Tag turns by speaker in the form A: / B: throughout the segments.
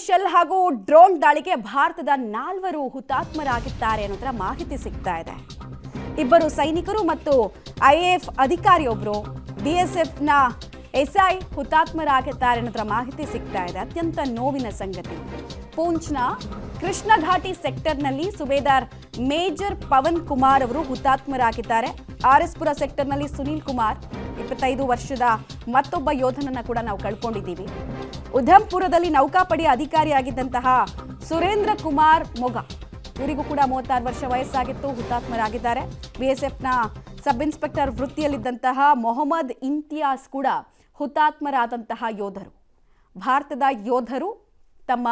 A: Shell ಹಾಗೂ drone ದಾಳಿಗೆ ಭಾರತದ 4 ಹುತಾತ್ಮರಾಗಿದ್ದಾರೆ ಅನ್ನೋದರ ಮಾಹಿತಿ ಸಿಗ್ತಾ ಇದೆ. ಇಬ್ಬರು ಸೈನಿಕರು ಮತ್ತು ಐಎಎಫ್ ಅಧಿಕಾರಿಯೊಬ್ಬರು ಬಿಎಸ್ಎಫ್ನ ಎಸ್ಐ ಹುತಾತ್ಮರಾಗಿದ್ದಾರೆ ಅನ್ನೋದರ ಮಾಹಿತಿ ಸಿಗ್ತಾ ಇದೆ. ಅತ್ಯಂತ ನೋವಿನ ಸಂಗತಿ. ಪೂಂಚ್ನ ಕೃಷ್ಣ ಘಾಟಿ ಸೆಕ್ಟರ್ನಲ್ಲಿ ಸುಬೇದಾರ್ ಮೇಜರ್ ಪವನ್ ಕುಮಾರ್ ಅವರು ಹುತಾತ್ಮರಾಗಿದ್ದಾರೆ. ಆರ್ಎಸ್ಪುರ ಸೆಕ್ಟರ್ನಲ್ಲಿ ಸುನೀಲ್ ಕುಮಾರ್ 25 ವರ್ಷದ ಮತ್ತೊಬ್ಬ ಯೋಧನನ್ನ ಕೂಡ ನಾವು ಕಳ್ಕೊಂಡಿದ್ದೀವಿ. ಉಧಂಪುರದಲ್ಲಿ ನೌಕಾಪಡೆಯ ಅಧಿಕಾರಿಯಾಗಿದ್ದಂತಹ ಸುರೇಂದ್ರ ಕುಮಾರ್ ಮೊಗ, ಇವರಿಗೂ ಕೂಡ 36 ವರ್ಷ ವಯಸ್ಸಾಗಿತ್ತು, ಹುತಾತ್ಮರಾಗಿದ್ದಾರೆ. ಬಿಎಸ್ಎಫ್ನ ಸಬ್ ಇನ್ಸ್ಪೆಕ್ಟರ್ ವೃತ್ತಿಯಲ್ಲಿದ್ದಂತಹ ಮೊಹಮ್ಮದ್ ಇಂತಿಯಾಸ್ ಕೂಡ ಹುತಾತ್ಮರಾದಂತಹ ಯೋಧರು. ಭಾರತದ ಯೋಧರು ತಮ್ಮ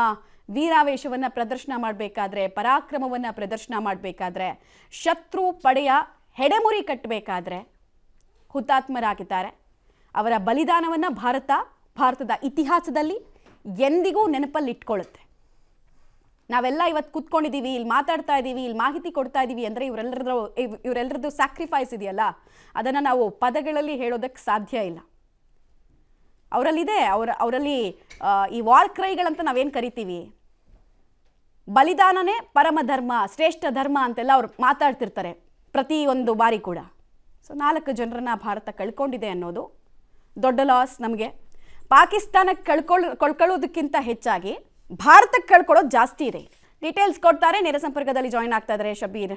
A: ವೀರಾವೇಶವನ್ನು ಪ್ರದರ್ಶನ ಮಾಡಬೇಕಾದ್ರೆ, ಪರಾಕ್ರಮವನ್ನು ಪ್ರದರ್ಶನ ಮಾಡಬೇಕಾದ್ರೆ, ಶತ್ರು ಪಡೆಯ ಹೆಡೆಮುರಿ ಕಟ್ಟಬೇಕಾದ್ರೆ ಹುತಾತ್ಮರಾಗಿದ್ದಾರೆ. ಅವರ ಬಲಿದಾನವನ್ನು ಭಾರತದ ಇತಿಹಾಸದಲ್ಲಿ ಎಂದಿಗೂ ನೆನಪಲ್ಲಿಟ್ಕೊಳ್ಳುತ್ತೆ. ನಾವೆಲ್ಲ ಇವತ್ತು ಕೂತ್ಕೊಂಡಿದ್ದೀವಿ, ಇಲ್ಲಿ ಮಾತಾಡ್ತಾ ಇದ್ದೀವಿ, ಇಲ್ಲಿ ಮಾಹಿತಿ ಕೊಡ್ತಾ ಇದ್ದೀವಿ ಅಂದರೆ ಇವರೆಲ್ಲರದ್ದು ಸ್ಯಾಕ್ರಿಫೈಸ್ ಇದೆಯಲ್ಲ, ಅದನ್ನು ನಾವು ಪದಗಳಲ್ಲಿ ಹೇಳೋದಕ್ಕೆ ಸಾಧ್ಯ ಇಲ್ಲ. ಅವರಲ್ಲಿದೆ, ಅವರಲ್ಲಿ ಈ ವಾರ್ ಕ್ರೈಗಳಂತ ನಾವೇನು ಕರಿತೀವಿ, ಬಲಿದಾನನೇ ಪರಮ ಧರ್ಮ, ಶ್ರೇಷ್ಠ ಧರ್ಮ ಅಂತೆಲ್ಲ ಅವ್ರು ಮಾತಾಡ್ತಿರ್ತಾರೆ ಪ್ರತಿಯೊಂದು ಬಾರಿ ಕೂಡ. ಸೊ 4 ಜನರನ್ನ ಭಾರತ ಕಳ್ಕೊಂಡಿದೆ ಅನ್ನೋದು ದೊಡ್ಡ ಲಾಸ್ ನಮಗೆ. ಪಾಕಿಸ್ತಾನಕ್ಕೆ ಕಳ್ಕೊಳ್ಳೋದಕ್ಕಿಂತ ಹೆಚ್ಚಾಗಿ ಭಾರತಕ್ಕೆ ಕಳ್ಕೊಳ್ಳೋದು ಜಾಸ್ತಿ ಇದೆ. ಡೀಟೇಲ್ಸ್ ಕೊಡ್ತಾರೆ, ನೇರ ಸಂಪರ್ಕದಲ್ಲಿ ಜಾಯಿನ್ ಆಗ್ತಾ ಇದ್ದಾರೆ ಶಬೀರ್.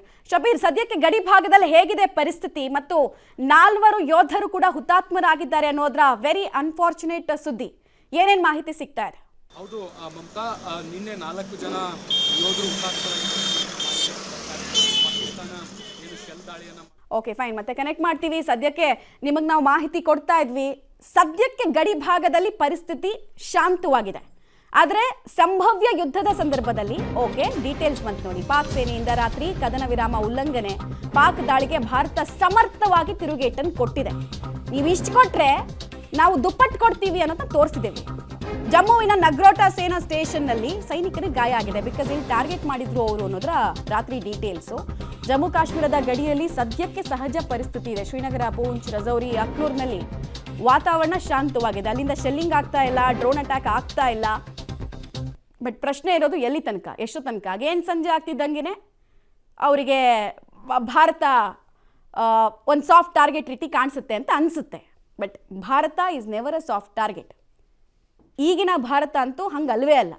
A: ಸದ್ಯಕ್ಕೆ ಗಡಿ ಭಾಗದಲ್ಲಿ ಹೇಗಿದೆ ಪರಿಸ್ಥಿತಿ ಮತ್ತು 4 ಯೋಧರು ಕೂಡ ಹುತಾತ್ಮರಾಗಿದ್ದಾರೆ ಅನ್ನೋದ್ರ ವೆರಿ ಅನ್ಫಾರ್ಚುನೇಟ್ ಸುದ್ದಿ, ಏನೇನು ಮಾಹಿತಿ ಸಿಗ್ತಾ ಇದೆ?
B: ಹೌದು ಮಮತಾ, ನಿನ್ನೆ 4 ಜನ ಯೋಧರು ಪಾಕಿಸ್ತಾನ ಏನು ಶೆಲ್ ದಾಳಿಯನ್ನು
A: ಓಕೆ ಫೈನ್, ಮತ್ತೆ ಕನೆಕ್ಟ್ ಮಾಡ್ತೀವಿ. ಸದ್ಯಕ್ಕೆ ನಿಮಗೆ ನಾವು ಮಾಹಿತಿ ಕೊಡ್ತಾ ಇದ್ವಿ. ಸದ್ಯಕ್ಕೆ ಗಡಿ ಭಾಗದಲ್ಲಿ ಪರಿಸ್ಥಿತಿ ಶಾಂತವಾಗಿದೆ. ಆದರೆ ಸಂಭವ್ಯ ಯುದ್ಧದ ಸಂದರ್ಭದಲ್ಲಿ ಓಕೆ ಡೀಟೇಲ್ಸ್ ಬಂತು ನೋಡಿ. ಪಾಕ್ ಸೇನೆಯಿಂದ ರಾತ್ರಿ ಕದನ ವಿರಾಮ ಉಲ್ಲಂಘನೆ, ಪಾಕ್ ದಾಳಿಗೆ ಭಾರತ ಸಮರ್ಥವಾಗಿ ತಿರುಗೇಟನ್ನು ಕೊಟ್ಟಿದೆ. ನೀವು ಇಷ್ಟು ಕೊಟ್ರೆ ನಾವು ದುಪ್ಪಟ್ಟು ಕೊಡ್ತೀವಿ ಅನ್ನೋದನ್ನ ತೋರಿಸಿದ್ದೇವೆ. ಜಮ್ಮುವಿನ ನಗ್ರೋಟಾ ಸೇನಾ ಸ್ಟೇಷನ್ನಲ್ಲಿ ಸೈನಿಕರಿಗೆ ಗಾಯ ಆಗಿದೆ. ಬಿಕಾಸ್ ಇಲ್ಲಿ ಟಾರ್ಗೆಟ್ ಮಾಡಿದ್ರು ಅವರು ಅನ್ನೋದ್ರ ರಾತ್ರಿ ಡೀಟೇಲ್ಸು. ಜಮ್ಮು ಕಾಶ್ಮೀರದ ಗಡಿಯಲ್ಲಿ ಸದ್ಯಕ್ಕೆ ಸಹಜ ಪರಿಸ್ಥಿತಿ ಇದೆ. ಶ್ರೀನಗರ, ಪೂಂಚ್, ರಜೌರಿ, ಅಖ್ನೂರ್ನಲ್ಲಿ ವಾತಾವರಣ ಶಾಂತವಾಗಿದೆ. ಅಲ್ಲಿಂದ ಶೆಲ್ಲಿಂಗ್ ಆಗ್ತಾ ಇಲ್ಲ, ಡ್ರೋನ್ ಅಟ್ಯಾಕ್ ಆಗ್ತಾ ಇಲ್ಲ. ಬಟ್ ಪ್ರಶ್ನೆ ಇರೋದು ಎಲ್ಲಿ ತನಕ, ಎಷ್ಟು ತನಕ? ಏನು ಸಂಜೆ ಆಗ್ತಿದ್ದಂಗೆ ಅವರಿಗೆ ಭಾರತ ಒಂದು ಸಾಫ್ಟ್ ಟಾರ್ಗೆಟ್ ರೀತಿ ಕಾಣಿಸುತ್ತೆ ಅಂತ ಅನಿಸುತ್ತೆ. But Bharat is never a soft target. ಈಗಿನ ಭಾರತ ಅಂತೂ ಹಂಗಲ್ವೇ ಅಲ್ಲ.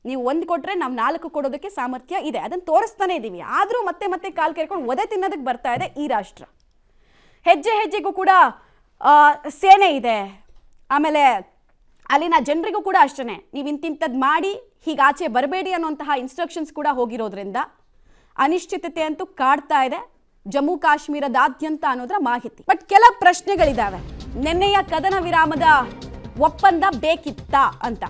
A: ನೀವು 1 ಕೊಟ್ಟರೆ ನಾವು 4 ಕೊಡೋದಕ್ಕೆ ಸಾಮರ್ಥ್ಯ ಇದೆ, ಅದನ್ನು ತೋರಿಸ್ತಾನೆ ಇದ್ದೀವಿ. ಆದರೂ ಮತ್ತೆ ಕಾಲು ಕೆರ್ಕೊಂಡು ಒದೆ ತಿನ್ನೋದಕ್ಕೆ ಬರ್ತಾ ಇದೆ ಈ ರಾಷ್ಟ್ರ. ಹೆಜ್ಜೆಗೂ ಕೂಡ ಸೇನೆ ಇದೆ. ಆಮೇಲೆ ಅಲ್ಲಿನ ಜನರಿಗೂ ಕೂಡ ಅಷ್ಟೇ, ನೀವು ಇಂತಿಂಥದ್ದು ಮಾಡಿ ಹೀಗೆ ಆಚೆ ಬರಬೇಡಿ ಅನ್ನೋಂತಹ ಇನ್ಸ್ಟ್ರಕ್ಷನ್ಸ್ ಕೂಡ ಹೋಗಿರೋದ್ರಿಂದ ಅನಿಶ್ಚಿತತೆ ಅಂತೂ ಕಾಡ್ತಾ ಇದೆ ಜಮ್ಮು ಕಾಶ್ಮೀರದಾದ್ಯಂತ ಅನ್ನೋದ್ರ ಮಾಹಿತಿ. ಬಟ್ ಕೆಲ ಪ್ರಶ್ನೆಗಳಿದ್ದಾವೆ. ನಿನ್ನೆಯ ಕದನ ವಿರಾಮದ ಒಪ್ಪಂದ ಬೇಕಿತ್ತಾ ಅಂತ.